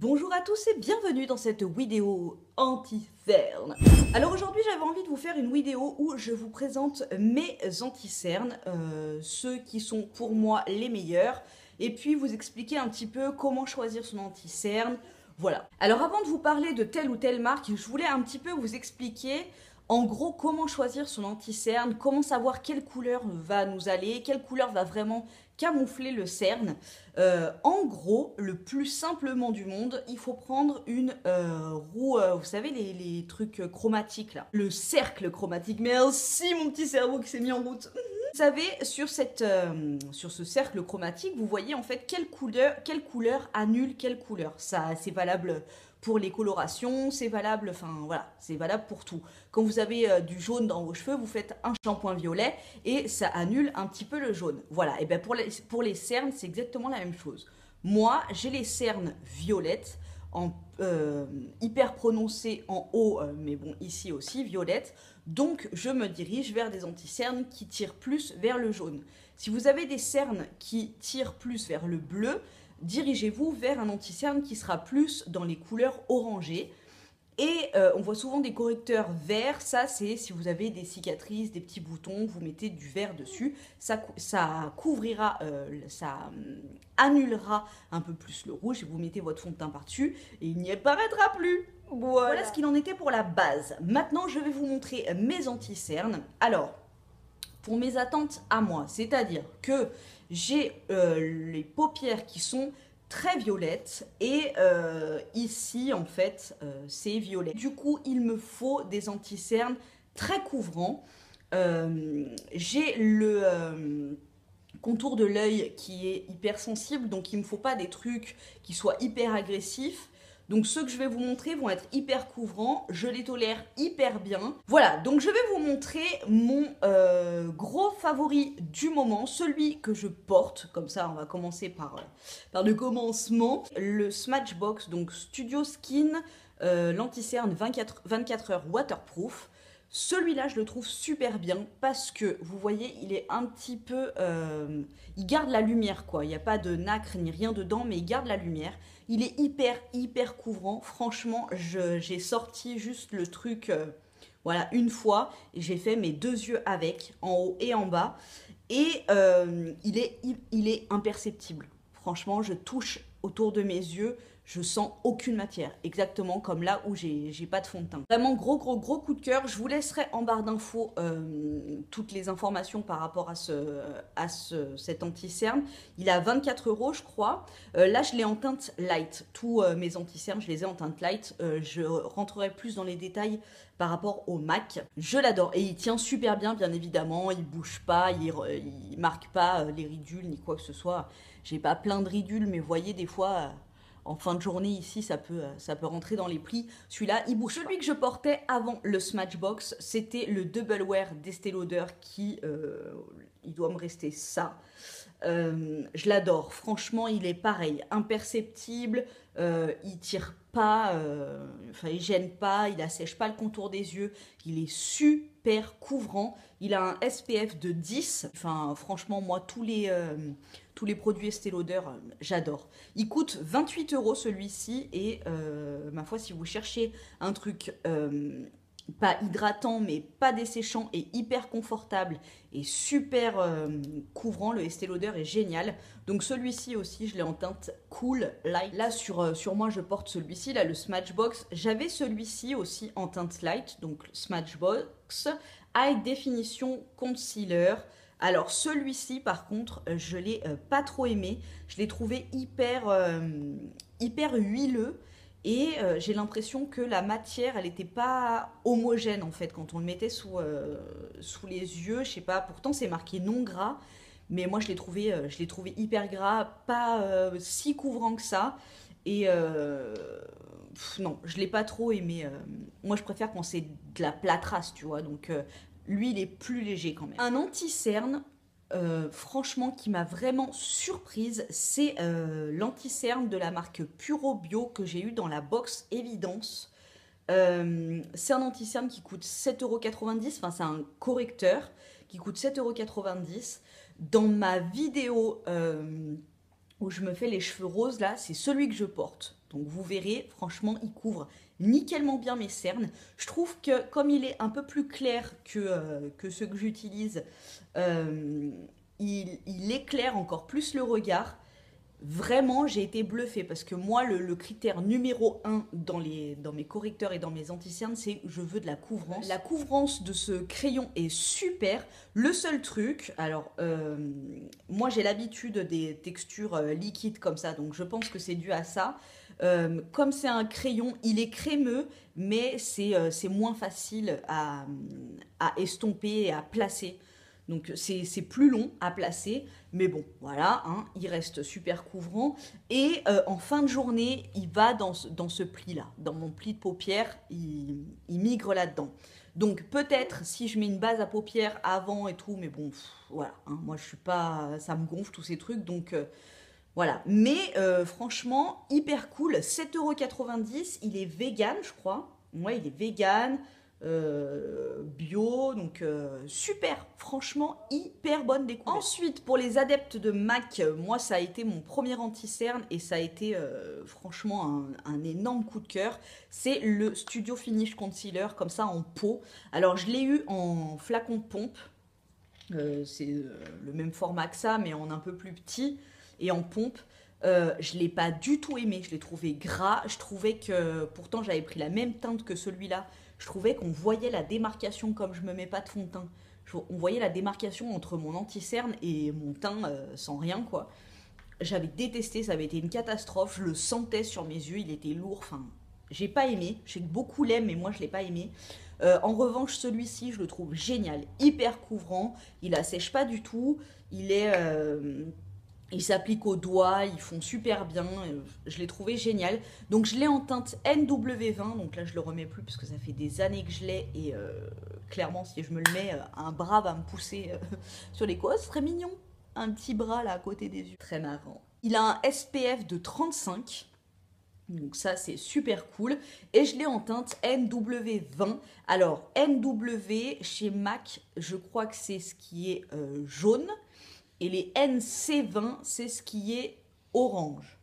Bonjour à tous et bienvenue dans cette vidéo anti-cerne. Alors aujourd'hui j'avais envie de vous faire une vidéo où je vous présente mes anti-cernes, ceux qui sont pour moi les meilleurs, et puis vous expliquer un petit peu comment choisir son anti-cerne. Voilà. Alors avant de vous parler de telle ou telle marque, je voulais un petit peu vous expliquer en gros comment choisir son anti-cerne, comment savoir quelle couleur va nous aller, quelle couleur va vraiment camoufler le cerne. En gros, le plus simplement du monde, il faut prendre une roue, vous savez les trucs chromatiques là, le cercle chromatique. Merci mon petit cerveau qui s'est mis en route. Vous savez, sur ce cercle chromatique, vous voyez en fait quelle couleur annule quelle couleur. Ça, c'est valable pour les colorations, c'est valable, enfin voilà, c'est valable pour tout. Quand vous avez du jaune dans vos cheveux, vous faites un shampoing violet et ça annule un petit peu le jaune. Voilà, et bien pour les cernes, c'est exactement la même chose. Moi, j'ai les cernes violettes, hyper prononcées en haut, mais bon, ici aussi, violettes. Donc, je me dirige vers des anti-cernes qui tirent plus vers le jaune. Si vous avez des cernes qui tirent plus vers le bleu, dirigez-vous vers un anti-cerne qui sera plus dans les couleurs orangées. Et on voit souvent des correcteurs verts, ça c'est si vous avez des cicatrices, des petits boutons, vous mettez du vert dessus, ça couvrira, ça annulera un peu plus le rouge et vous mettez votre fond de teint par-dessus et il n'y apparaîtra plus. Voilà ce qu'il en était pour la base. Maintenant je vais vous montrer mes anti-cernes. Alors, pour mes attentes à moi, c'est-à-dire que j'ai les paupières qui sont très violettes et ici en fait c'est violet. Du coup il me faut des anti-cernes très couvrants. J'ai le contour de l'œil qui est hyper sensible, donc il me faut pas des trucs qui soient hyper agressifs. Donc ceux que je vais vous montrer vont être hyper couvrants, je les tolère hyper bien. Voilà, donc je vais vous montrer mon gros favori du moment, celui que je porte, comme ça on va commencer par le commencement. Le Smashbox, donc Studio Skin, l'anti-cerne 24 heures waterproof. Celui-là, je le trouve super bien parce que, vous voyez, il est un petit peu... il garde la lumière, quoi. Il n'y a pas de nacre ni rien dedans, mais il garde la lumière. Il est hyper couvrant. Franchement, j'ai sorti juste le truc, voilà, une fois. Et j'ai fait mes deux yeux avec, en haut et en bas. Et il est imperceptible. Franchement, je touche autour de mes yeux. Je sens aucune matière, exactement comme là où j'ai pas de fond de teint. Vraiment gros coup de cœur. Je vous laisserai en barre d'infos toutes les informations par rapport à cet anti-cerne. Il a 24 € je crois. Là je l'ai en teinte light. Tous mes anti-cernes je les ai en teinte light. Je rentrerai plus dans les détails par rapport au MAC. Je l'adore et il tient super bien évidemment. Il bouge pas, il marque pas les ridules ni quoi que ce soit. J'ai pas plein de ridules mais vous voyez des fois... en fin de journée ici ça peut rentrer dans les plis. Celui-là il bouge. Celui que je portais avant le Smashbox c'était le Double Wear d'Estée Lauder qui il doit me rester ça. Je l'adore, franchement il est pareil, imperceptible, il tire pas, enfin il gêne pas, il assèche pas le contour des yeux, il est super couvrant, il a un SPF de 10, enfin franchement moi tous les produits Estée Lauder, j'adore. Il coûte 28 € celui-ci et ma foi si vous cherchez un truc pas hydratant mais pas desséchant et hyper confortable et super couvrant, le Estée Lauder est génial. Donc celui-ci aussi je l'ai en teinte cool light. Là sur moi je porte celui-ci, là le Smashbox. J'avais celui-ci aussi en teinte light, donc Smashbox High Definition Concealer. Alors celui-ci par contre je l'ai pas trop aimé, je l'ai trouvé hyper huileux et j'ai l'impression que la matière elle n'était pas homogène en fait quand on le mettait sous les yeux, je sais pas, pourtant c'est marqué non gras mais moi je l'ai trouvé hyper gras, pas si couvrant que ça et non je l'ai pas trop aimé, moi je préfère quand c'est de la plâtrasse tu vois, donc lui, il est plus léger quand même. Un anti-cerne, franchement, qui m'a vraiment surprise, c'est l'anti-cerne de la marque Puro Bio que j'ai eu dans la box Évidence. C'est un anti-cerne qui coûte 7,90 €, enfin c'est un correcteur qui coûte 7,90 €. Dans ma vidéo où je me fais les cheveux roses, là, c'est celui que je porte. Donc vous verrez, franchement, il couvre nickelement bien mes cernes. Je trouve que comme il est un peu plus clair que ceux que j'utilise, il éclaire encore plus le regard. Vraiment, j'ai été bluffée parce que moi, le critère numéro 1 dans mes correcteurs et dans mes anti-cernes, c'est je veux de la couvrance. La couvrance de ce crayon est super. Le seul truc, alors, moi j'ai l'habitude des textures liquides comme ça, donc je pense que c'est dû à ça. Comme c'est un crayon, il est crémeux, mais c'est moins facile à estomper et à placer. Donc c'est plus long à placer, mais bon, voilà, hein, il reste super couvrant. Et en fin de journée, il va dans ce pli-là, dans mon pli de paupières, il migre là-dedans. Donc peut-être si je mets une base à paupières avant et tout, mais bon, voilà, hein, moi je suis pas, ça me gonfle tous ces trucs, donc voilà. Mais franchement, hyper cool, 7,90 €, il est vegan, je crois. Ouais, il est vegan. Bio, donc super, franchement hyper bonne découverte. Ensuite, pour les adeptes de MAC, moi ça a été mon premier anti-cerne et ça a été franchement un énorme coup de cœur. C'est le Studio Finish Concealer, comme ça en pot. Alors je l'ai eu en flacon de pompe, c'est le même format que ça, mais en un peu plus petit et en pompe. Je ne l'ai pas du tout aimé, je l'ai trouvé gras, je trouvais que, pourtant j'avais pris la même teinte que celui-là, je trouvais qu'on voyait la démarcation, comme je me mets pas de fond de teint, on voyait la démarcation entre mon anti-cerne et mon teint sans rien quoi. J'avais détesté, ça avait été une catastrophe, je le sentais sur mes yeux, il était lourd, enfin j'ai pas aimé, je sais que beaucoup l'aiment mais moi je l'ai pas aimé. En revanche celui-ci je le trouve génial, hyper couvrant, il assèche pas du tout, il s'applique aux doigts, ils font super bien, je l'ai trouvé génial. Donc je l'ai en teinte NW20, donc là je le remets plus parce que ça fait des années que je l'ai et clairement si je me le mets, un bras va me pousser sur les côtes, ce serait mignon. Un petit bras là à côté des yeux, très marrant. Il a un SPF de 35, donc ça c'est super cool. Et je l'ai en teinte NW20. Alors NW chez MAC, je crois que c'est ce qui est jaune. Et les NC20, c'est ce qui est orange.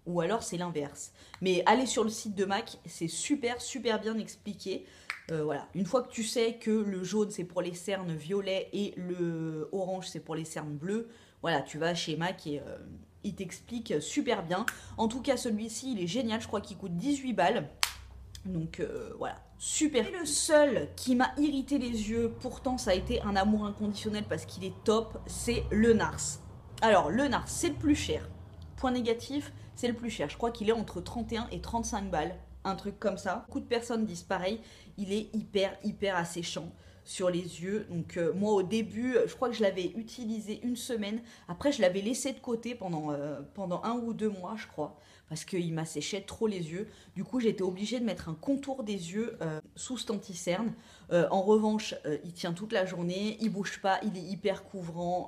Ou alors c'est l'inverse. Mais allez sur le site de MAC, c'est super, super bien expliqué. Voilà. Une fois que tu sais que le jaune, c'est pour les cernes violets et le orange, c'est pour les cernes bleues, voilà, tu vas chez MAC et il t'explique super bien. En tout cas, celui-ci, il est génial. Je crois qu'il coûte 18 balles. Donc voilà, super. Et le seul qui m'a irrité les yeux, pourtant ça a été un amour inconditionnel parce qu'il est top, c'est le NARS. Alors le NARS, c'est le plus cher. Point négatif, c'est le plus cher. Je crois qu'il est entre 31 et 35 balles, un truc comme ça. Beaucoup de personnes disent pareil, il est hyper asséchant sur les yeux. Donc moi au début, je crois que je l'avais utilisé une semaine. Après je l'avais laissé de côté pendant 1 ou 2 mois je crois. Parce qu'il m'asséchait trop les yeux. Du coup, j'ai été obligée de mettre un contour des yeux sous cet anti-cerne. En revanche, il tient toute la journée, il bouge pas, il est hyper couvrant.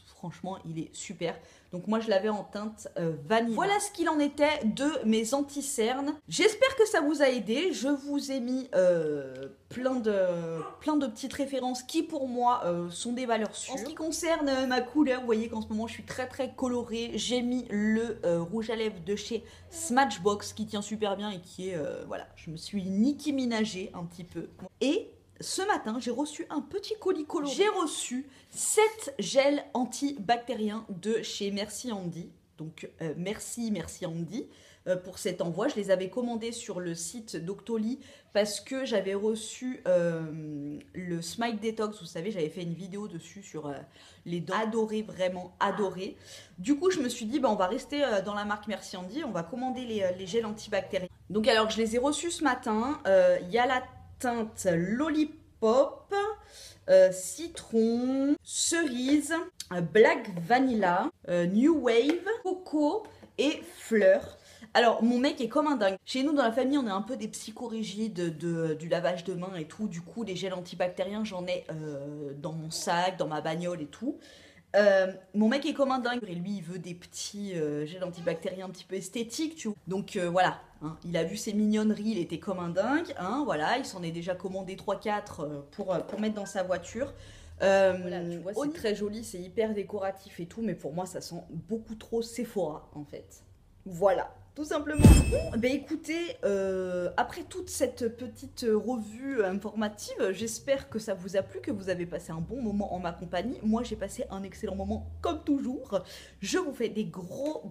Franchement, il est super. Donc moi, je l'avais en teinte vanille. Voilà ce qu'il en était de mes anti-cernes. J'espère que ça vous a aidé. Je vous ai mis plein de petites références qui, pour moi, sont des valeurs sûres. En ce qui concerne ma couleur, vous voyez qu'en ce moment, je suis très colorée. J'ai mis le rouge à lèvres de chez Smashbox qui tient super bien et qui est, voilà, je me suis Nicki Minajée un petit peu. Et ce matin, j'ai reçu un petit colis coloré. J'ai reçu 7 gels antibactériens de chez Merci Handy. Donc merci Handy pour cet envoi. Je les avais commandés sur le site Doctoly parce que j'avais reçu le Smile Detox. Vous savez, j'avais fait une vidéo dessus sur les dents. Adoré, vraiment adoré. Du coup, je me suis dit, bah, on va rester dans la marque Merci Handy. On va commander les gels antibactériens. Donc alors, je les ai reçus ce matin. Il y a la teinte Lollipop, citron, cerise, black vanilla, new wave, coco et fleurs. Alors mon mec est comme un dingue. Chez nous dans la famille on est un peu des psychorigides du lavage de mains et tout. Du coup les gels antibactériens j'en ai dans mon sac, dans ma bagnole et tout. Mon mec est comme un dingue et lui il veut des petits gels antibactériens un petit peu esthétiques tu vois. Donc voilà, hein, il a vu ces mignonneries, il était comme un dingue, hein, voilà, il s'en est déjà commandé 3-4 pour mettre dans sa voiture. Voilà, tu vois, c'est très joli, c'est hyper décoratif et tout, mais pour moi ça sent beaucoup trop Sephora en fait. Voilà. tout simplement. Bon, bah écoutez, après toute cette petite revue informative, j'espère que ça vous a plu, que vous avez passé un bon moment en ma compagnie. Moi, j'ai passé un excellent moment comme toujours. Je vous fais des gros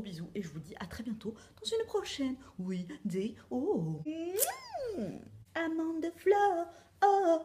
bisous et je vous dis à très bientôt dans une prochaine vidéo. I'm on the floor. Oh.